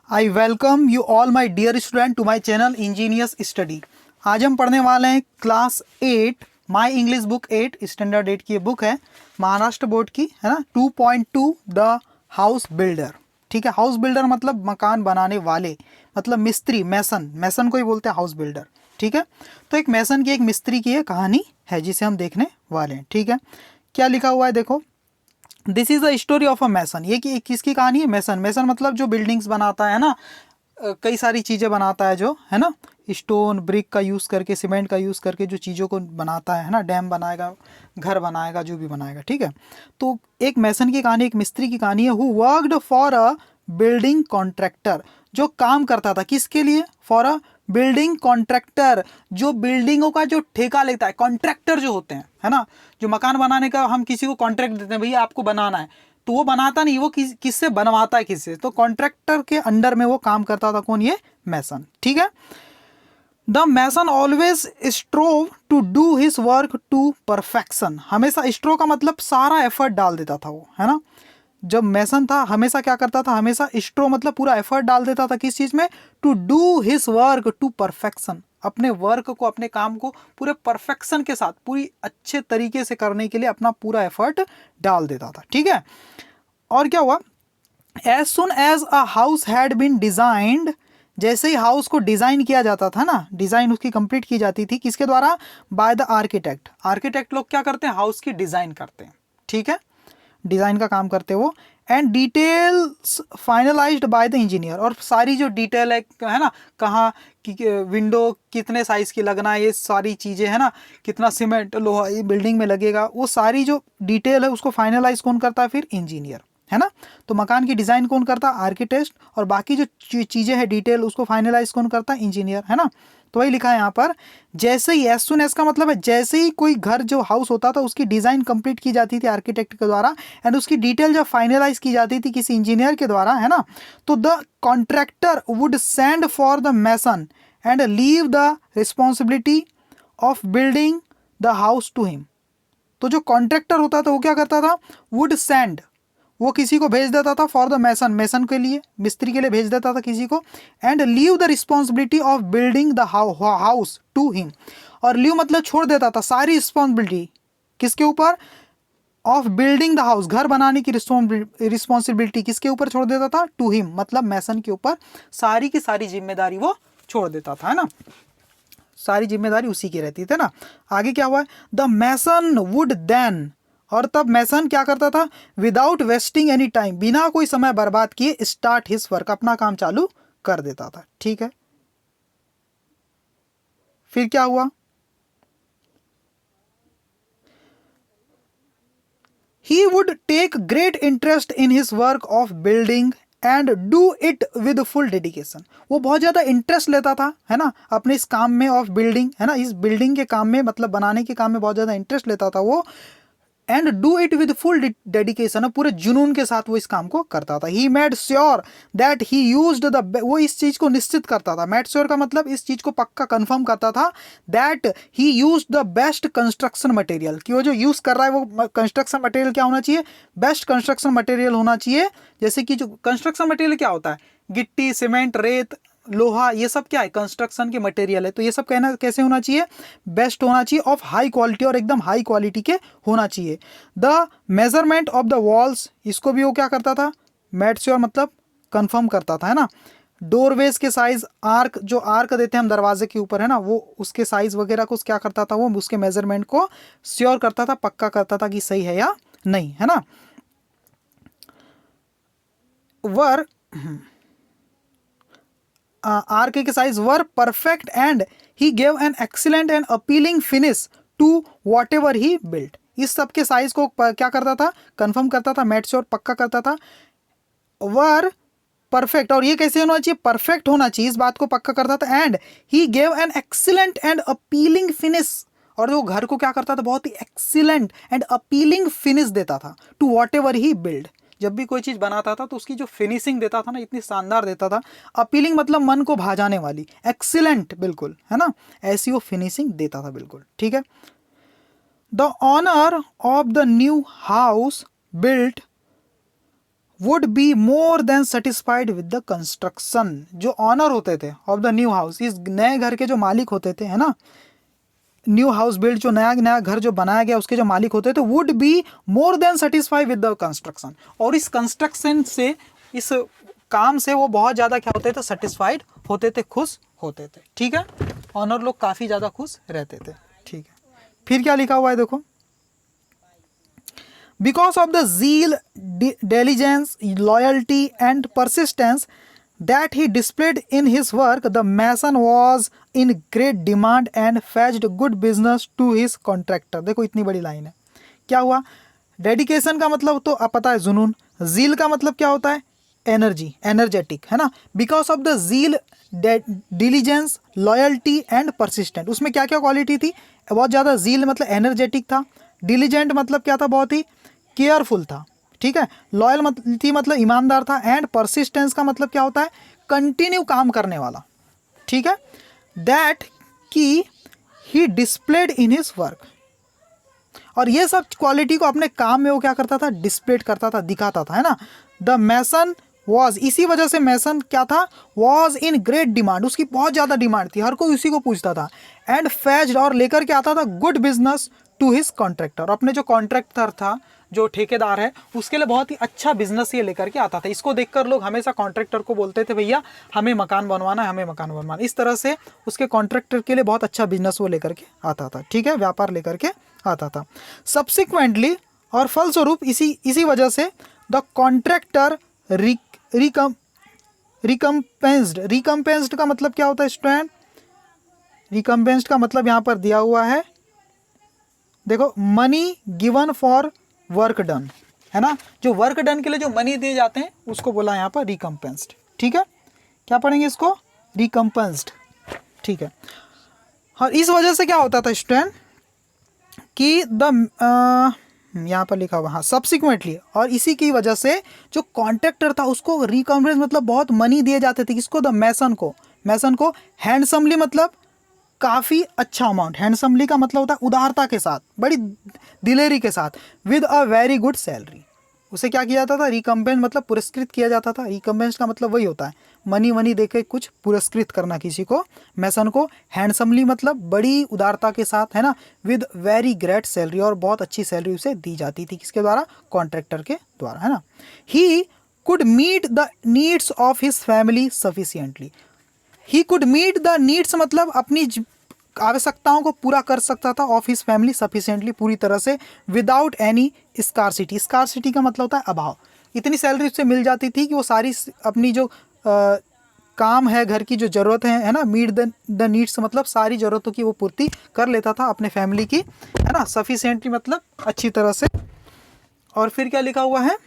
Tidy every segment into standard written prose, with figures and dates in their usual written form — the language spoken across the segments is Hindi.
I welcome you all my dear student to my channel engineers study. आज हम पढ़ने वाले हैं class 8 my English book 8 standard 8 की ये बुक है, महाराष्ट्र बोर्ड की है ना। 2.2 द हाउस बिल्डर। ठीक है, हाउस बिल्डर मतलब मकान बनाने वाले, मतलब मिस्त्री, मैसन। मैसन को ही बोलते हैं हाउस बिल्डर। ठीक है, तो एक मैसन की, एक मिस्त्री की ये कहानी है जिसे हम देखने वाले हैं। ठीक है, क्या लिखा हुआ है देखो। This is the story of a mason. ये किसकी कहानी है? मैसन। मैसन मतलब जो बिल्डिंग्स बनाता है ना, कई सारी चीज़ें बनाता है जो है ना, स्टोन ब्रिक का यूज़ करके, सीमेंट का यूज़ करके जो चीज़ों को बनाता है ना, डैम बनाएगा, घर बनाएगा, जो भी बनाएगा। ठीक है, तो एक मैसन की कहानी, एक मिस्त्री की कहानी है। Who worked for a building contractor, जो काम करता था किसके लिए? फॉर अ बिल्डिंग कॉन्ट्रैक्टर, जो बिल्डिंगों का जो ठेका लेता है। कॉन्ट्रैक्टर जो होते हैं है ना, जो मकान बनाने का हम किसी को कॉन्ट्रैक्ट देते हैं, भैया आपको बनाना है, तो वो बनाता नहीं, वो किससे बनवाता है, किससे? तो कॉन्ट्रैक्टर के अंडर में वो काम करता था। कौन? ये मैसन। ठीक है, the mason always strove to do his work to perfection. हमेशा स्ट्रो का मतलब सारा एफर्ट डाल देता था वो, है ना। जब मैसन था हमेशा क्या करता था? हमेशा स्ट्रो मतलब पूरा एफर्ट डाल देता था किस चीज में? To do his work to perfection. अपने वर्क को, अपने काम को पूरे परफेक्शन के साथ, पूरी अच्छे तरीके से करने के लिए अपना पूरा एफर्ट डाल देता था। ठीक है, और क्या हुआ? As soon as a house had been designed, जैसे ही हाउस को डिजाइन किया जाता था ना, डिजाइन उसकी कंप्लीट की जाती थी, किसके द्वारा? By the architect. आर्किटेक्ट लोग क्या करते हैं? हाउस की डिजाइन करते हैं। ठीक है, डिजाइन का काम करते वो। And details finalised by the engineer, और सारी जो डिटेल है ना, कहाँ कि विंडो कितने साइज की लगना है, ये सारी चीजें है ना, कितना सीमेंट लोहा ये बिल्डिंग में लगेगा, वो सारी जो डिटेल है उसको फाइनलाइज कौन करता है? फिर इंजीनियर, है ना। तो मकान की डिजाइन कौन करता है? आर्किटेक्ट। और बाकी जो चीजें हैं डिटेल, उसको फाइनलाइज कौन करता है? इंजीनियर, है ना। तो वही लिखा है यहाँ पर, जैसे ही, एज सुन एज का मतलब है जैसे ही कोई घर जो हाउस होता था उसकी डिजाइन कंप्लीट की जाती थी आर्किटेक्ट के द्वारा, एंड उसकी डिटेल जब फाइनलाइज की जाती थी किसी इंजीनियर के द्वारा, है ना, तो the contractor would send for the mason and leave the responsibility of building the house to him. तो जो कॉन्ट्रैक्टर होता था वो क्या करता था? वुड सेंड, वो किसी को भेज देता था फॉर द मैसन, मैसन के लिए, मिस्त्री के लिए भेज देता था किसी को। And leave the responsibility of building the house to him, और लीव मतलब छोड़ देता था सारी रिस्पॉन्सिबिलिटी किसके ऊपर? ऑफ बिल्डिंग द हाउस, घर बनाने की रिस्पॉन्सिबिलिटी किसके ऊपर छोड़ देता था? टू हिम, मतलब मैसन के ऊपर सारी की सारी जिम्मेदारी वो छोड़ देता था, है ना। सारी जिम्मेदारी उसी की रहती थी ना। आगे क्या हुआ? द मैसन वुड देन, और तब मैसन क्या करता था? विदाउट वेस्टिंग एनी टाइम, बिना कोई समय बर्बाद किए, स्टार्ट हिज वर्क, अपना काम चालू कर देता था। ठीक है, फिर क्या हुआ? He would take great interest in his work of building and do it with full dedication. वो बहुत ज़्यादा इंटरेस्ट लेता था, है ना, अपने इस काम में ऑफ बिल्डिंग, है ना, इस बिल्डिंग के काम में, मतलब बनाने के काम में बहुत ज़्यादा इंटरेस्ट लेता था वो। And do it with full dedication, पूरे जुनून के साथ वो इस काम को करता था। He made sure that he used the, वो इस चीज को निश्चित करता था। मेड श्योर का मतलब इस चीज को पक्का कंफर्म करता था, that he used the best construction material, कि वो जो यूज कर रहा है वो कंस्ट्रक्शन मटेरियल क्या होना चाहिए? बेस्ट कंस्ट्रक्शन मटेरियल होना चाहिए। जैसे कि जो कंस्ट्रक्शन मटेरियल क्या होता है? गिट्टी, सीमेंट, रेत, लोहा, ये सब क्या है? कंस्ट्रक्शन के मटेरियल है। तो ये सब कहना कैसे होना चाहिए? बेस्ट होना चाहिए, ऑफ हाई क्वालिटी, और एकदम हाई क्वालिटी के होना चाहिए। The measurement of the walls, इसको भी वो क्या करता था? मेड श्योर मतलब कंफर्म करता था, है ना। डोरवेज के साइज, आर्क, जो आर्क देते हैं हम दरवाजे के ऊपर, है ना, वो उसके साइज वगैरह को क्या करता था? वो उसके मेजरमेंट को श्योर करता था, पक्का करता था कि सही है या नहीं, है ना। वर आर्क के size were perfect and he gave an excellent and appealing finish to whatever he built. इस सब के साइज को क्या करता था? कंफर्म करता था, मेड श्योर पक्का करता था। वर परफेक्ट, और ये कैसे होना चाहिए? परफेक्ट होना चाहिए, इस बात को पक्का करता था। And he gave an excellent and appealing finish, और वो घर को क्या करता था? बहुत ही एक्सीलेंट एंड अपीलिंग फिनिश देता था to whatever he build. जब भी कोई चीज़ बनाता था तो उसकी जो फिनिशिंग देता था ना, इतनी शानदार देता था। अपीलिंग मतलब मन को भा जाने वाली, एक्सीलेंट बिल्कुल, है ना, ऐसी वो फिनिशिंग देता था बिल्कुल। ठीक है, the owner of the new house built would be more than satisfied with the construction. जो ऑनर होते थे ऑफ द न्यू हाउस, इस नए घर के जो मालिक होते थे, है ना, न्यू हाउस बिल्ड, जो नया नया घर जो बनाया गया उसके जो मालिक होते थे, would be more than satisfied with the construction. और इस कंस्ट्रक्शन से, इस काम से वो बहुत ज़्यादा क्या होते थे, सेटिस्फाइड होते थे, खुश होते थे। ठीक है, ऑनर लोग काफ़ी ज़्यादा खुश रहते थे। ठीक है, फिर क्या लिखा हुआ है देखो, because of the zeal, diligence, loyalty and persistence that he displayed in his work, the mason was in great demand and fetched good business to his contractor। देखो इतनी बड़ी लाइन है, क्या हुआ, डेडिकेशन का मतलब तो आप पता है जुनून, जील का मतलब क्या होता है, एनर्जी, एनर्जेटिक, है ना। Because of the zeal, diligence, loyalty and persistent, उसमें क्या क्या क्वालिटी थी, बहुत ज़्यादा जील मतलब एनर्जेटिक था, डिलीजेंट मतलब क्या था, बहुत ही केयरफुल था। ठीक है, लॉयल थी मतलब ईमानदार था, एंड परसिस्टेंस का मतलब क्या होता है, कंटिन्यू काम करने वाला। ठीक है, दैट की ही डिस्प्लेड इन हिज वर्क, और ये सब क्वालिटी को अपने काम में वो क्या करता था, डिस्प्लेड करता था, दिखाता था, है ना। द मैसन वॉज, इसी वजह से मैसन क्या था, वॉज इन ग्रेट डिमांड, उसकी बहुत ज़्यादा डिमांड थी, हर कोई उसी को पूछता था। एंड फैज्ड, और लेकर के आता था good business to his contractor, अपने जो कॉन्ट्रैक्टर था, जो ठेकेदार है, उसके लिए बहुत ही अच्छा बिजनेस ये लेकर के आता था। इसको देखकर लोग हमेशा कॉन्ट्रैक्टर को बोलते थे, भैया हमें मकान बनवाना है, हमें मकान बनवाना है। इस तरह से उसके कॉन्ट्रैक्टर के लिए बहुत अच्छा बिजनेस वो लेकर के आता था। ठीक है, व्यापार लेकर के आता था। सब्सिक्वेंटली, और फलस्वरूप इसी वजह से द कॉन्ट्रैक्टर रिकम्पेंस्ड का मतलब क्या होता है स्टूडेंट, रिकम्पेंस्ड का मतलब यहाँ पर दिया हुआ है, देखो, money given for work done, है ना, जो वर्क डन के लिए जो मनी दिए जाते हैं उसको बोला यहाँ पर रिकम्पेंस्ड। ठीक है, क्या पढ़ेंगे इसको, रिकम्पेंस्ड। ठीक है, और इस वजह से क्या होता था स्टूडेंट कि यहाँ पर लिखा हुआ, हाँ, सब्सिक्वेंटली, और इसी की वजह से जो कॉन्ट्रैक्टर था उसको रिकम्पेंस मतलब बहुत मनी दिए जाते थे, किसको, द मैसन को, मैसन को। हैंडसमली मतलब काफ़ी अच्छा अमाउंट, हैंडसमली का मतलब होता है उदारता के साथ, बड़ी दिलेरी के साथ, with a very good salary, उसे क्या किया जाता था, रिकम्पेंस मतलब पुरस्कृत किया जाता था। रिकम्पेंस का मतलब वही होता है, मनी वनी देके कुछ पुरस्कृत करना किसी को, मैसन को। हैंडसमली मतलब बड़ी उदारता के साथ, है ना, विद वेरी ग्रेट सैलरी, और बहुत अच्छी सैलरी उसे दी जाती थी, किसके द्वारा, कॉन्ट्रैक्टर के द्वारा, है ना। He could meet the needs of his family sufficiently, he could meet the needs मतलब अपनी आवश्यकताओं को पूरा कर सकता था, ऑफ हिज फैमिली सफिशिएंटली, पूरी तरह से, विदाउट एनी स्कार्सिटी, स्कार्सिटी का मतलब होता है अभाव, इतनी सैलरी उससे मिल जाती थी कि वो सारी अपनी जो काम है, घर की जो ज़रूरत है ना, मीट द नीड्स मतलब सारी ज़रूरतों की वो पूर्ति कर लेता था अपने फैमिली की, है ना। सफिशिएंटली मतलब अच्छी तरह से, और फिर क्या लिखा हुआ है,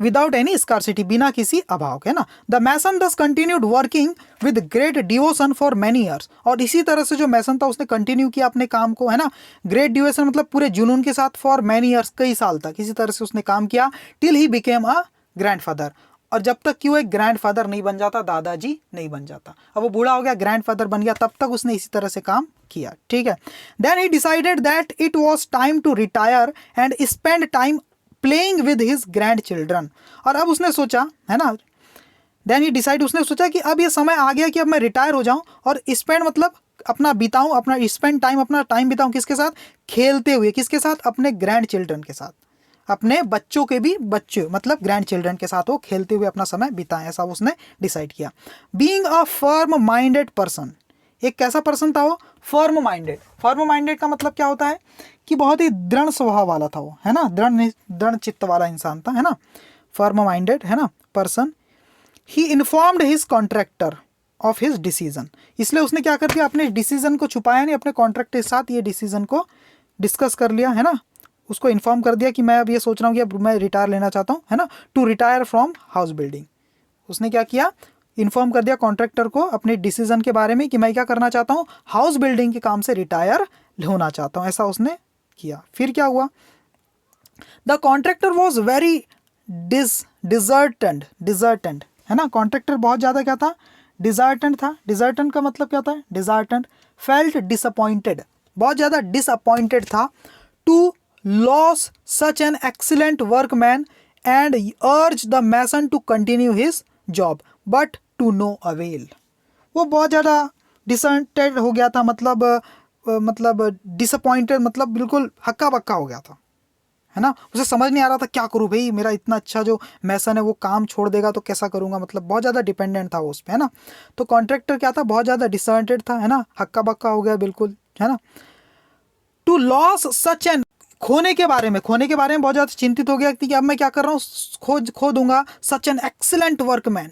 विदाउट एनी स्कार्सिटी, बिना किसी अभाव के, ना। द मैसन दस continued working with great devotion for many years, और इसी तरह से जो मैसन था उसने कंटिन्यू किया अपने काम को, है ना, ग्रेट डिवोशन मतलब पूरे जुनून के साथ, फॉर मैनी ईयर्स, कई साल तक इसी तरह से उसने काम किया, till he became a grandfather, और जब तक कि वो एक ग्रैंडफादर नहीं बन जाता, दादाजी नहीं बन जाता। अब वो बूढ़ा हो गया, ग्रैंडफादर बन गया, तब तक उसने इसी तरह से काम किया। ठीक है, then he decided that it was time to retire and spend time playing with his grandchildren, और अब उसने सोचा, है ना, देन ही डिसाइड, उसने सोचा कि अब ये समय आ गया कि अब मैं रिटायर हो जाऊं, और स्पेंड मतलब अपना बिताऊं, अपना स्पेंड टाइम, अपना टाइम बिताऊं किसके साथ, खेलते हुए, किसके साथ, अपने ग्रैंड चिल्ड्रन के साथ, अपने बच्चों के भी बच्चे मतलब ग्रैंड चिल्ड्रन के साथ वो खेलते हुए अपना समय बिताएं, ऐसा उसने डिसाइड किया। Being a firm minded person, एक कैसा पर्सन था वो, फर्म माइंडेड। फर्म माइंडेड का मतलब क्या होता है कि बहुत ही दृढ़ स्वभाव वाला था वो, है ना, दृढ़ चित्त वाला इंसान था, है ना, फर्म माइंडेड, है ना, person. He informed his contractor of his decision, इसलिए उसने क्या कर दिया, अपने डिसीजन को छुपाया नहीं, अपने कॉन्ट्रैक्टर के साथ ये डिसीजन को डिस्कस कर लिया, है ना, उसको इन्फॉर्म कर दिया कि मैं अब ये सोच रहा हूँ कि अब मैं रिटायर लेना चाहता हूँ, है ना, to retire from house building. उसने क्या किया, इन्फॉर्म कर दिया कॉन्ट्रैक्टर को अपने डिसीजन के बारे में कि मैं क्या करना चाहता हूँ, हाउस बिल्डिंग के काम से रिटायर होना चाहता हूँ, ऐसा उसने किया। फिर क्या हुआ, द कॉन्ट्रैक्टर वॉज वेरी डिजर्टेंट, है ना, कॉन्ट्रैक्टर बहुत ज़्यादा क्या था, डिजर्टेंट था। डिजर्टेंट का मतलब क्या होता है, डिजर्टेंट, फेल्ट डिसअपॉइंटेड, बहुत ज़्यादा डिसअपॉइंटेड था, to lose such an excellent workman and urge the mason to continue his job but to no avail. वो बहुत ज़्यादा डिसअपॉइंटेड हो गया था, मतलब डिसअपॉइंटेड, मतलब बिल्कुल हक्का बक्का हो गया था, है ना। उसे समझ नहीं आ रहा था क्या करूँ भाई, मेरा इतना अच्छा जो मैसन है वो काम छोड़ देगा तो कैसा करूँगा, मतलब बहुत ज़्यादा डिपेंडेंट था वो उस पर, है ना। तो कॉन्ट्रैक्टर क्या था, बहुत ज़्यादा डिसअपॉइंटेड था, है ना, हक्का बक्का हो गया बिल्कुल, है ना। टू लॉस सच एन, खोने के बारे में बहुत ज़्यादा चिंतित हो गया कि अब मैं क्या कर रहा हूँ, खो दूंगा सच एन एक्सीलेंट वर्कमैन,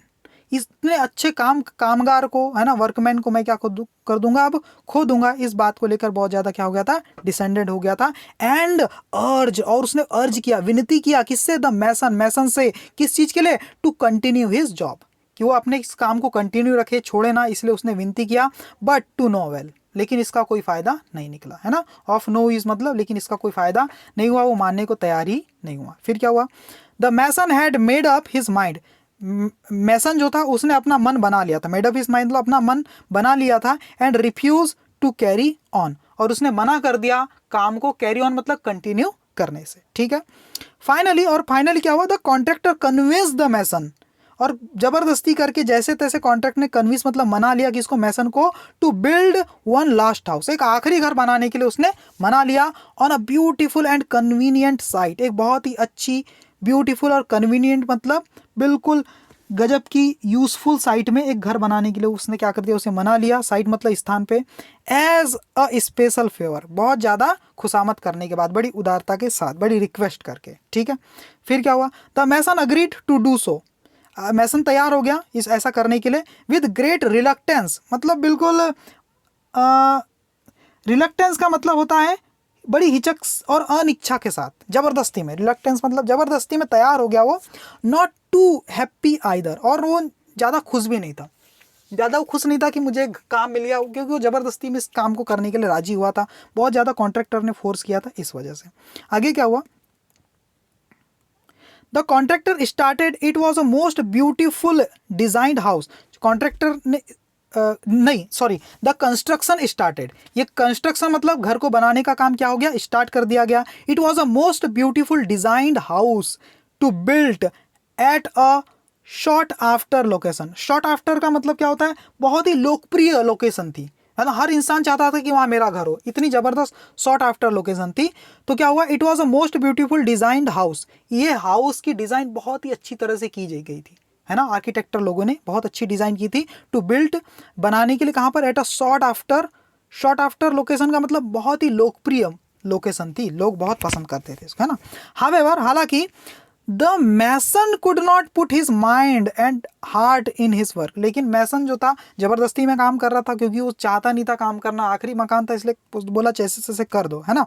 इतने अच्छे कामगार को, है ना, वर्कमैन को मैं क्या कर दूंगा, अब खो दूंगा। इस बात को लेकर बहुत ज़्यादा क्या हो गया था, डिसेंडेड हो गया था। एंड अर्ज, और उसने अर्ज किया, विनती किया, किससे, द मैसन से, किस चीज़ के लिए, टू कंटिन्यू हिज जॉब, कि वो अपने इस काम को कंटिन्यू रखे, छोड़े ना, इसलिए उसने विनती किया। बट टू नो वेल, लेकिन इसका कोई फ़ायदा नहीं निकला, है ना। ऑफ नो यूज मतलब, लेकिन इसका कोई फ़ायदा नहीं हुआ, वो मानने को तैयार ही नहीं हुआ। फिर क्या हुआ, the mason had made up his mind, mason जो था उसने अपना मन बना लिया था, मेड अप हिज माइंड मतलब अपना मन बना लिया था। And refuse to carry on, और उसने मना कर दिया काम को कैरी ऑन मतलब कंटिन्यू करने से, ठीक है। फाइनली क्या हुआ, the contractor convince the mason, और जबरदस्ती करके जैसे तैसे कॉन्ट्रैक्ट ने कन्विंस मतलब मना लिया कि इसको, मैसन को, to build one last house, एक आखिरी घर बनाने के लिए उसने मना लिया। On a beautiful and convenient site, एक बहुत ही अच्छी, ब्यूटीफुल और कन्वीनियंट मतलब बिल्कुल गजब की यूजफुल साइट में एक घर बनाने के लिए उसने क्या कर दिया, उसे मना लिया, साइट मतलब स्थान पे। एज अ स्पेशल फेवर, बहुत ज़्यादा खुशामद करने के बाद, बड़ी उदारता के साथ, बड़ी रिक्वेस्ट करके, ठीक है। फिर क्या हुआ, the mason agreed to do so, mason तैयार हो गया इस ऐसा करने के लिए। विद ग्रेट रिलक्टेंस, मतलब बिल्कुल रिलक्टेंस का मतलब होता है बड़ी हिचक और अनिच्छा के साथ, जबरदस्ती में, रिलक्टेंस मतलब जबरदस्ती में तैयार हो गया वो। नॉट टू हैप्पी आइदर, और वो ज़्यादा खुश भी नहीं था, ज़्यादा वो खुश नहीं था कि मुझे काम मिल गया, क्योंकि वो ज़बरदस्ती में इस काम को करने के लिए राजी हुआ था, बहुत ज़्यादा कॉन्ट्रैक्टर ने फोर्स किया था, इस वजह से। आगे क्या हुआ, the contractor started, it was a most beautiful designed house, contractor ने द कंस्ट्रक्शन स्टार्टेड, ये कंस्ट्रक्शन मतलब घर को बनाने का काम क्या हो गया, स्टार्ट कर दिया गया। It was a most beautiful designed house to built at a short after location, short after का मतलब क्या होता है, बहुत ही लोकप्रिय लोकेशन थी, है ना, हर इंसान चाहता था कि वहाँ मेरा घर हो, इतनी ज़बरदस्त शॉर्ट आफ्टर लोकेशन थी। तो क्या हुआ, it was a most beautiful designed house, ये हाउस की डिज़ाइन बहुत ही अच्छी तरह से की गई थी, है ना, आर्किटेक्टर लोगों ने बहुत अच्छी डिज़ाइन की थी। टू बिल्ट, बनाने के लिए, कहाँ पर, eight a short after location का मतलब बहुत ही लोकप्रिय लोकेशन थी, लोग बहुत पसंद करते थे इसको, है ना। हावेवर, हालांकि the mason could not put his mind and heart in his work, लेकिन मैसन जो था जबरदस्ती में काम कर रहा था, क्योंकि वो चाहता नहीं था काम करना, आखिरी मकान था, इसलिए बोला जैसे तैसे कर दो, है ना।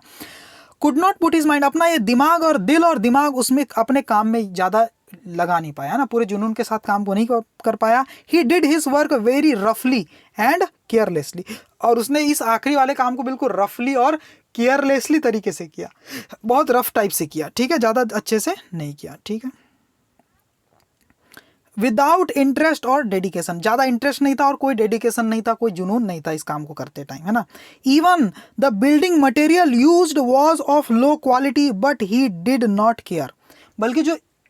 Could not put his mind, अपना ये दिमाग और दिल और दिमाग उसमें अपने काम में ज़्यादा लगा नहीं पाया ना, पूरे जुनून के साथ काम को नहीं कर पाया। He did his work very रफली एंड केयरलेसली, और उसने इस आखिरी वाले काम को बिल्कुल रफली और केयरलेसली तरीके से किया, बहुत रफ टाइप से किया, ठीक है, ज़्यादा अच्छे से नहीं किया, ठीक है। विदाउट इंटरेस्ट और डेडिकेशन, ज़्यादा इंटरेस्ट नहीं था और कोई डेडिकेशन नहीं था, कोई जुनून नहीं था इस काम को करते टाइम, है ना। Even the building material used was of low quality but he did not care, बल्कि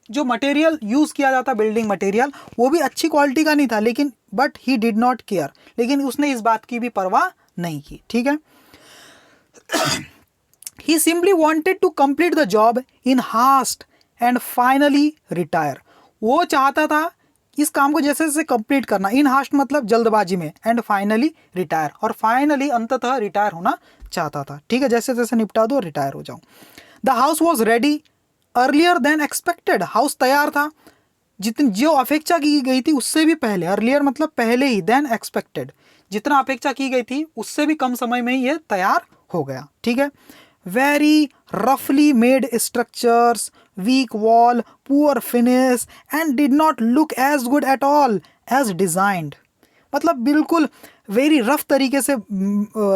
जो मटेरियल यूज़ किया जाता, बिल्डिंग मटेरियल, वो भी अच्छी क्वालिटी का नहीं था, लेकिन but he did not care, लेकिन उसने इस बात की भी परवाह नहीं की, ठीक है। He simply wanted to complete the job in haste and finally retire, वो चाहता था इस काम को जैसे जैसे कंप्लीट करना, इन हास्ट मतलब जल्दबाजी में, एंड फाइनली रिटायर, और फाइनली अंततः रिटायर होना चाहता था, ठीक है, जैसे जैसे निपटा दो रिटायर हो जाऊं। The house was ready earlier then expected, house तैयार था जितनी जो अपेक्षा की गई थी उससे भी पहले, अर्लियर मतलब पहले ही, देन एक्सपेक्टेड जितना अपेक्षा की गई थी उससे भी कम समय में ही ये तैयार हो गया, ठीक है। वेरी रफली made structures, weak wall, poor finish and did not look as good at all as designed, मतलब बिल्कुल वेरी रफ तरीके से,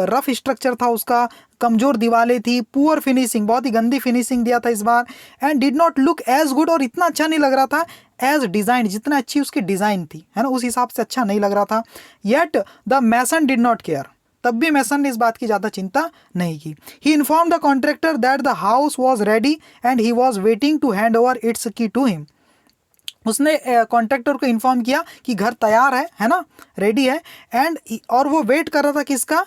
रफ स्ट्रक्चर था उसका, कमज़ोर दीवारें थी, पुअर फिनिशिंग, बहुत ही गंदी फिनिशिंग दिया था इस बार, and did not look as good, और इतना अच्छा नहीं लग रहा था, एज डिज़ाइन, जितना अच्छी उसकी डिज़ाइन थी, है ना, उस हिसाब से अच्छा नहीं लग रहा था। Yet the mason did not care, तब भी मैसन ने इस बात की ज़्यादा चिंता नहीं की। He informed the contractor that the house was ready and he was waiting to hand over its key to him. उसने कॉन्ट्रैक्टर को इन्फॉर्म किया कि घर तैयार है ना, रेडी है, एंड और वो वेट कर रहा था किसका,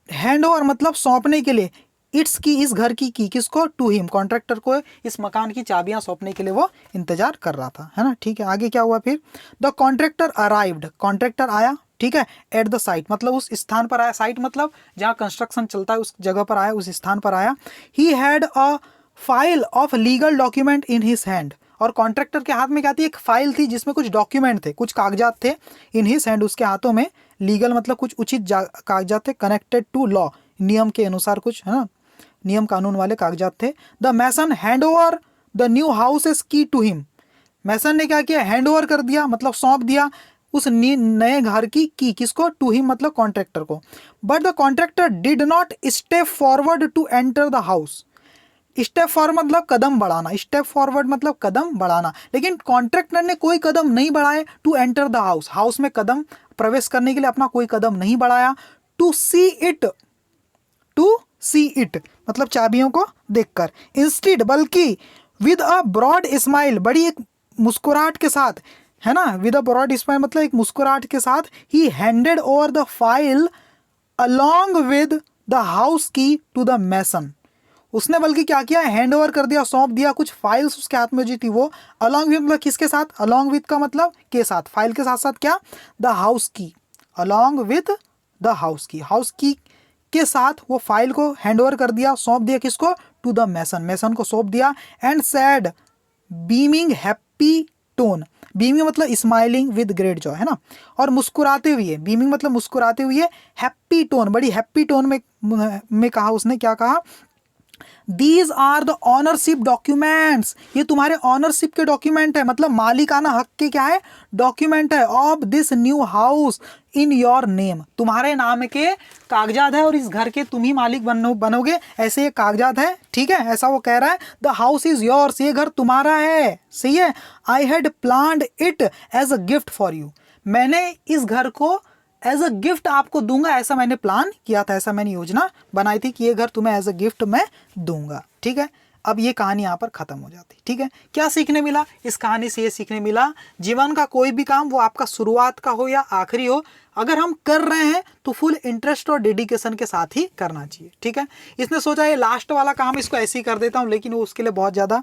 हैंड ओवर मतलब सौंपने के लिए, इट्स की इस घर की किसको, टू हिम, कॉन्ट्रैक्टर को इस मकान की चाबियां सौंपने के लिए वो इंतजार कर रहा था, है ना। ठीक है, आगे क्या हुआ फिर, द कॉन्ट्रैक्टर अराइव्ड, कॉन्ट्रैक्टर आया, ठीक है, एट द साइट मतलब उस स्थान पर आया, साइट मतलब जहाँ कंस्ट्रक्शन चलता है उस जगह पर आया, उस स्थान पर आया। He had a file of legal document in his hand, और कॉन्ट्रैक्टर के हाथ में क्या थी, एक फाइल थी जिसमें कुछ डॉक्यूमेंट थे, कुछ कागजात थे, इन हिज हैंड उसके हाथों में, लीगल मतलब कुछ उचित कागजात थे, कनेक्टेड टू लॉ, नियम के अनुसार कुछ, है ना, नियम कानून वाले कागजात थे। The mason hand over the new house key to him, mason ने क्या किया, हैंड ओवर कर दिया मतलब सौंप दिया उस नए घर की किसको, टू हिम मतलब कॉन्ट्रैक्टर को। But the contractor did not step forward to enter the house, step forward मतलब कदम बढ़ाना, स्टेप फॉरवर्ड मतलब कदम बढ़ाना, लेकिन कॉन्ट्रैक्टर ने कोई कदम नहीं बढ़ाए to enter the house, house में कदम प्रवेश करने के लिए अपना कोई कदम नहीं बढ़ाया। टू सी इट मतलब चाबियों को देखकर, इंस्टेड बल्कि विद अ ब्रॉड स्माइल, बड़ी एक मुस्कुराहट के साथ, है ना, विद अ ब्रॉड स्माइल मतलब एक मुस्कुराहट के साथ, ही handed over the file along with the house key to the मैसन, उसने बल्कि क्या किया, हैंड ओवर कर दिया, सौंप दिया कुछ फाइल्स उसके हाथ में जो थी वो, अलॉन्ग विद मतलब किसके साथ, अलॉन्ग विद का मतलब के साथ, फाइल के साथ साथ क्या, द हाउस की, अलॉन्ग विद द हाउस की के साथ वो फाइल को हैंड ओवर कर दिया, सौंप दिया किसको, टू द मैसन, मैसन को सौंप दिया। And said beaming happy tone, beaming मतलब स्माइलिंग विद ग्रेट जॉय, है ना, और मुस्कुराते हुए, बीमिंग मतलब मुस्कुराते हुए, हैप्पी टोन बड़ी हैप्पी टोन में कहा उसने, क्या कहा, these are the ownership documents, ये तुम्हारे ऑनरशिप के डॉक्यूमेंट है, मतलब मालिकाना हक के क्या है, डॉक्यूमेंट है, of this new house in your name, तुम्हारे नाम के कागजात है और इस घर के तुम ही मालिक बनोगे, ऐसे ये कागजात है, ठीक है, ऐसा वो कह रहा है। द हाउस इज योर्स, ये घर तुम्हारा है, सही है। I had planned it as a gift for you, मैंने इस घर को एज अ गिफ्ट आपको दूंगा, ऐसा मैंने प्लान किया था, ऐसा मैंने योजना बनाई थी कि ये घर तुम्हें एज अ गिफ्ट मैं दूंगा, ठीक है। अब ये कहानी यहाँ पर खत्म हो जाती, ठीक है। क्या सीखने मिला इस कहानी से, ये सीखने मिला जीवन का कोई भी काम वो आपका शुरुआत का हो या आखिरी हो, अगर हम कर रहे हैं तो फुल इंटरेस्ट और डेडिकेशन के साथ ही करना चाहिए, ठीक है। इसने सोचा ये लास्ट वाला काम इसको ऐसे ही कर देता हूँ, लेकिन वो उसके लिए बहुत ज़्यादा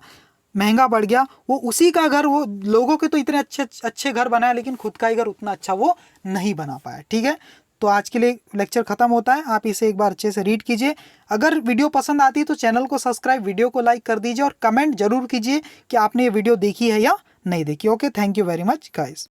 महंगा पड़ गया, वो उसी का घर, वो लोगों के तो इतने अच्छे घर बनाया लेकिन खुद का ही घर उतना अच्छा वो नहीं बना पाया, ठीक है। तो आज के लिए लेक्चर खत्म होता है, आप इसे एक बार अच्छे से रीड कीजिए। अगर वीडियो पसंद आती है तो चैनल को सब्सक्राइब, वीडियो को लाइक कर दीजिए और कमेंट जरूर कीजिए कि आपने ये वीडियो देखी है या नहीं देखी। Okay, thank you very much guys.